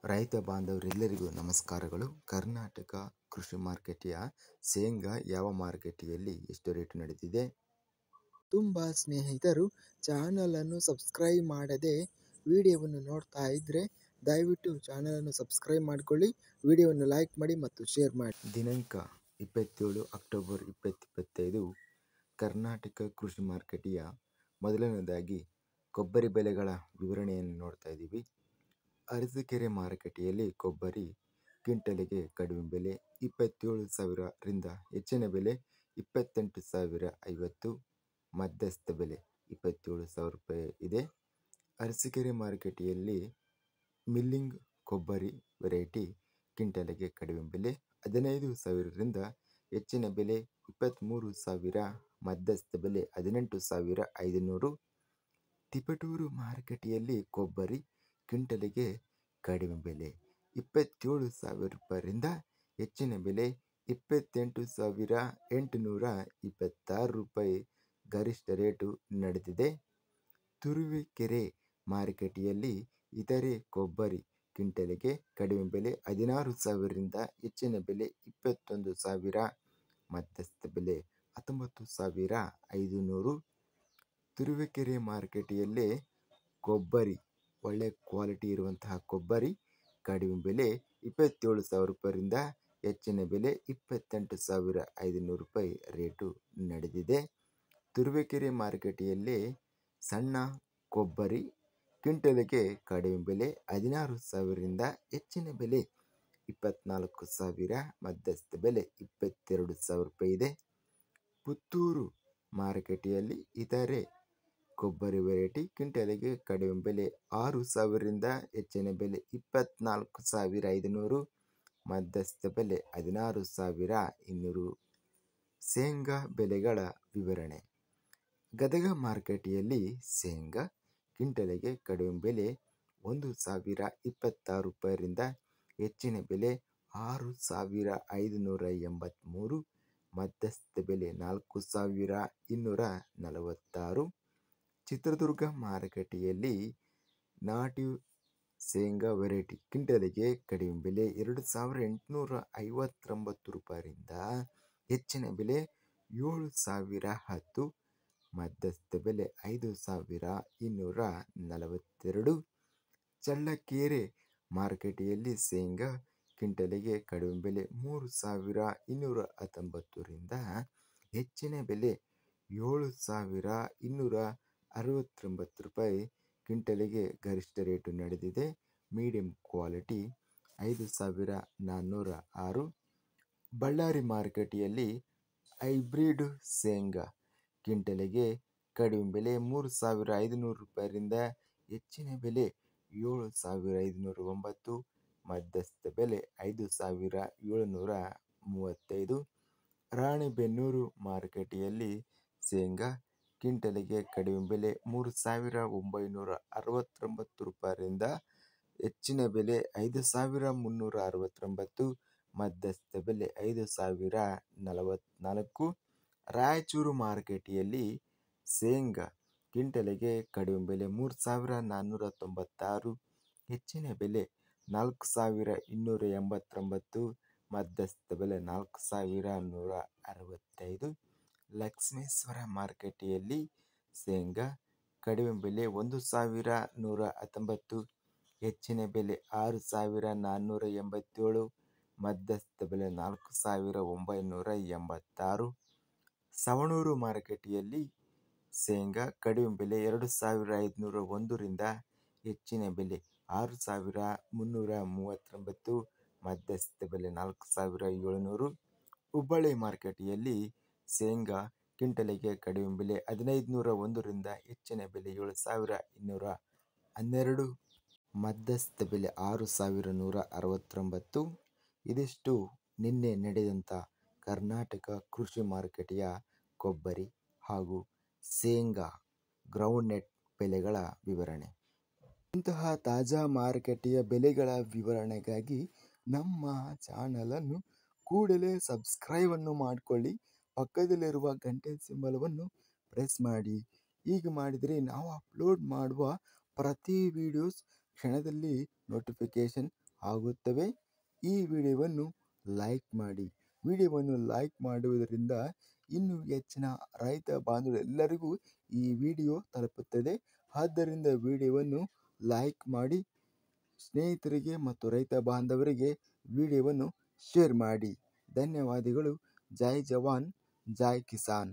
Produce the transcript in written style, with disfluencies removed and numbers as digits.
ರೈತ ಬಾಂಧವರೆಲ್ಲರಿಗೂ ನಮಸ್ಕಾರಗಳು. ಕರ್ನಾಟಕ ಕೃಷಿ ಮಾರುಕಟ್ಟೆಯ ಶೇಂಗಾ ಯಾವ ಮಾರುಕಟ್ಟೆಯಲ್ಲಿ ಎಷ್ಟು ರೇಟು ನಡೆದಿದೆ? ತುಂಬ ಸ್ನೇಹಿತರು ಚಾನಲನ್ನು ಸಬ್ಸ್ಕ್ರೈಬ್ ಮಾಡದೆ ವಿಡಿಯೋವನ್ನು ನೋಡ್ತಾ ಇದ್ದರೆ ದಯವಿಟ್ಟು ಚಾನಲನ್ನು ಸಬ್ಸ್ಕ್ರೈಬ್ ಮಾಡಿಕೊಳ್ಳಿ, ವಿಡಿಯೋವನ್ನು ಲೈಕ್ ಮಾಡಿ ಮತ್ತು ಶೇರ್ ಮಾಡಿ. ದಿನಾಂಕ 27 ಅಕ್ಟೋಬರ್ 2025 ಕರ್ನಾಟಕ ಕೃಷಿ ಮಾರುಕಟ್ಟೆಯ ಮೊದಲನೇದಾಗಿ ಕೊಬ್ಬರಿ ಬೆಲೆಗಳ ವಿವರಣೆಯನ್ನು ನೋಡ್ತಾ ಇದ್ದೀವಿ. ಅರಸೀಕೆರೆ ಮಾರುಕಟ್ಟೆಯಲ್ಲಿ ಕೊಬ್ಬರಿ ಕ್ವಿಂಟಲಿಗೆ ಕಡಿಮೆ ಬೆಲೆ 27,000 ರಿಂದ ಹೆಚ್ಚಿನ ಬೆಲೆ 28,050, ಮಧ್ಯಸ್ಥ ಬೆಲೆ 27,000 ರೂಪಾಯಿ ಇದೆ. ಅರಸೀಕೆರೆ ಮಾರುಕಟ್ಟೆಯಲ್ಲಿ ಮಿಲ್ಲಿಂಗ್ ಕೊಬ್ಬರಿ ವೆರೈಟಿ ಕ್ವಿಂಟಲಿಗೆ ಕಡಿಮೆ ಬೆಲೆ 15,000 ರಿಂದ ಹೆಚ್ಚಿನ ಬೆಲೆ 23,000, ಮಧ್ಯಸ್ಥ ಬೆಲೆ 18,500. ತಿಪಟೂರು ಮಾರುಕಟ್ಟೆಯಲ್ಲಿ ಕೊಬ್ಬರಿ ಕ್ವಿಂಟಲಿಗೆ ಕಡಿಮೆ ಬೆಲೆ 27,000 ರೂಪಾಯಿರಿಂದ ಹೆಚ್ಚಿನ ಬೆಲೆ 28,826 ರೂಪಾಯಿ ಗರಿಷ್ಠ ರೇಟು ನಡೆದಿದೆ. ತುರುವೇಕೆರೆ ಮಾರುಕಟ್ಟೆಯಲ್ಲಿ ಇತರೆ ಕೊಬ್ಬರಿ ಕ್ವಿಂಟಲಿಗೆ ಕಡಿಮೆ ಬೆಲೆ 16,000 ರಿಂದ ಹೆಚ್ಚಿನ ಬೆಲೆ 21,000, ಮಧ್ಯಸ್ಥ ಬೆಲೆ 19,500. ತುರುವೇಕೆರೆ ಮಾರುಕಟ್ಟೆಯಲ್ಲೇ ಕೊಬ್ಬರಿ ಒಳ್ಳೆ ಕ್ವಾಲಿಟಿ ಇರುವಂತಹ ಕೊಬ್ಬರಿ ಕಡಿಮೆ ಬೆಲೆ 27,000 ರೂಪಾಯಿರಿಂದ ಹೆಚ್ಚಿನ ಬೆಲೆ 28,500 ರೂಪಾಯಿ ರೇಟು ನಡೆದಿದೆ. ತುರುವೇಕೆರೆ ಮಾರುಕಟ್ಟೆಯಲ್ಲಿ ಸಣ್ಣ ಕೊಬ್ಬರಿ ಕ್ವಿಂಟಲಿಗೆ ಕಡಿಮೆ ಬೆಲೆ 16,000 ರಿಂದ ಹೆಚ್ಚಿನ ಬೆಲೆ 24,000, ಮಧ್ಯಸ್ಥ ಬೆಲೆ 22,000 ರೂಪಾಯಿ ಇದೆ. ಪುತ್ತೂರು ಮಾರುಕಟ್ಟೆಯಲ್ಲಿ ಇತರೆ ಕೊಬ್ಬರಿ ವೆರೈಟಿ ಕ್ವಿಂಟಲಿಗೆ ಕಡಿಮೆ ಬೆಲೆ 6,000 ರಿಂದ ಹೆಚ್ಚಿನ ಬೆಲೆ 24,500, ಮಧ್ಯಸ್ಥ ಬೆಲೆ 16,200. ಶೇಂಗಾ ಬೆಲೆಗಳ ವಿವರಣೆ. ಗದಗ ಮಾರುಕಟ್ಟೆಯಲ್ಲಿ ಶೇಂಗಾ ಕ್ವಿಂಟಲಿಗೆ ಕಡಿಮೆ ಬೆಲೆ 1,026 ರೂಪಾಯಿರಿಂದ ಹೆಚ್ಚಿನ ಬೆಲೆ 6,583, ಮಧ್ಯಸ್ಥ ಬೆಲೆ 4,246. ಚಿತ್ರದುರ್ಗ ಮಾರುಕಟ್ಟೆಯಲ್ಲಿ ನಾಟಿ ಶೇಂಗಾ ವೆರೈಟಿ ಕ್ವಿಂಟಲಿಗೆ ಕಡಿಮೆ ಬೆಲೆ 2,859 ರೂಪಾಯಿರಿಂದ ಹೆಚ್ಚಿನ ಬೆಲೆ 7,010, ಮಧ್ಯಸ್ಥ ಬೆಲೆ 5,242. ಚಳ್ಳಕೆರೆ ಮಾರುಕಟ್ಟೆಯಲ್ಲಿ ಶೇಂಗಾ ಕ್ವಿಂಟಲಿಗೆ ಕಡಿಮೆ ಬೆಲೆ 3,219 ರಿಂದ ಹೆಚ್ಚಿನ ಬೆಲೆ 7,269 ರೂಪಾಯಿ ಕ್ವಿಂಟಲಿಗೆ ಗರಿಷ್ಠ ರೇಟು ನಡೆದಿದೆ. Medium quality 5,406. ಬಳ್ಳಾರಿ ಮಾರುಕಟ್ಟೆಯಲ್ಲಿ ಹೈಬ್ರಿಡ್ ಶೇಂಗಾ ಕ್ವಿಂಟಲಿಗೆ ಕಡಿಮೆ ಬೆಲೆ 3,500 ರೂಪಾಯಿರಿಂದ ಹೆಚ್ಚಿನ ಬೆಲೆ 7,509, ಮಧ್ಯಸ್ಥ ಬೆಲೆ 5,735. ರಾಣಿಬೆನ್ನೂರು ಮಾರುಕಟ್ಟೆಯಲ್ಲಿ ಶೇಂಗಾ ಕ್ವಿಂಟಲಿಗೆ ಕಡಿಮೆ ಬೆಲೆ 3,969 ರೂಪಾಯಿರಿಂದ ಹೆಚ್ಚಿನ ಬೆಲೆ 5,369, ಮಧ್ಯಸ್ಥ ಬೆಲೆ 5,044. ರಾಯಚೂರು ಮಾರುಕಟ್ಟೆಯಲ್ಲಿ ಶೇಂಗಾ ಕ್ವಿಂಟಲಿಗೆ ಕಡಿಮೆ ಬೆಲೆ 3,496, ಹೆಚ್ಚಿನ ಬೆಲೆ 4,289, ಮಧ್ಯಸ್ಥ ಬೆಲೆ 4,165. ಲಕ್ಷ್ಮೇಶ್ವರ ಮಾರುಕಟ್ಟೆಯಲ್ಲಿ ಶೇಂಗಾ ಕಡಿಮೆ ಬೆಲೆ 1,119, ಹೆಚ್ಚಿನ ಬೆಲೆ 6,487, ಮಧ್ಯಸ್ಥ ಬೆಲೆ 4,986. ಸವಣೂರು ಮಾರುಕಟ್ಟೆಯಲ್ಲಿ ಶೇಂಗಾ ಕಡಿಮೆ ಬೆಲೆ 2,501 ರಿಂದ ಹೆಚ್ಚಿನ ಬೆಲೆ 6,339, ಮಧ್ಯಸ್ಥ ಬೆಲೆ 4,700. ಹುಬ್ಬಳ್ಳಿ ಮಾರುಕಟ್ಟೆಯಲ್ಲಿ ಶೇಂಗಾ ಕ್ವಿಂಟಲಿಗೆ ಕಡಿಮೆ ಬೆಲೆ 1,501 ರಿಂದ ಹೆಚ್ಚಿನ ಬೆಲೆ 7,212, ಮಧ್ಯಸ್ಥ ಬೆಲೆ 6,169. ಇದಿಷ್ಟು ನಿನ್ನೆ ನಡೆದಂಥ ಕರ್ನಾಟಕ ಕೃಷಿ ಮಾರುಕಟ್ಟೆಯ ಕೊಬ್ಬರಿ ಹಾಗೂ ಶೇಂಗಾ ಗ್ರೌಂಡ್ನಟ್ ಬೆಲೆಗಳ ವಿವರಣೆ. ಇಂತಹ ತಾಜಾ ಮಾರುಕಟ್ಟೆಯ ಬೆಲೆಗಳ ವಿವರಣೆಗಾಗಿ ನಮ್ಮ ಚಾನಲನ್ನು ಕೂಡಲೇ ಸಬ್ಸ್ಕ್ರೈಬನ್ನು ಮಾಡಿಕೊಳ್ಳಿ, ಪಕ್ಕದಲ್ಲಿರುವ ಗಂಟೆ ಸಿಂಬಲವನ್ನು ಪ್ರೆಸ್ ಮಾಡಿ. ಹೀಗೆ ಮಾಡಿದರೆ ನಾವು ಅಪ್ಲೋಡ್ ಮಾಡುವ ಪ್ರತಿ ವಿಡಿಯೋಸ್ ಕ್ಷಣದಲ್ಲಿ ನೋಟಿಫಿಕೇಷನ್ ಆಗುತ್ತವೆ. ಈ ವಿಡಿಯೋವನ್ನು ಲೈಕ್ ಮಾಡಿ. ವಿಡಿಯೋವನ್ನು ಲೈಕ್ ಮಾಡುವುದರಿಂದ ಇನ್ನೂ ಹೆಚ್ಚಿನ ರೈತ ಬಾಂಧವರೆಲ್ಲರಿಗೂ ಈ ವಿಡಿಯೋ ತಲುಪುತ್ತದೆ. ಆದ್ದರಿಂದ ವಿಡಿಯೋವನ್ನು ಲೈಕ್ ಮಾಡಿ, ಸ್ನೇಹಿತರಿಗೆ ಮತ್ತು ರೈತ ಬಾಂಧವರಿಗೆ ವಿಡಿಯೋವನ್ನು ಶೇರ್ ಮಾಡಿ. ಧನ್ಯವಾದಗಳು. ಜೈ ಜವಾನ್, ಜೈ ಕಿಸಾನ್.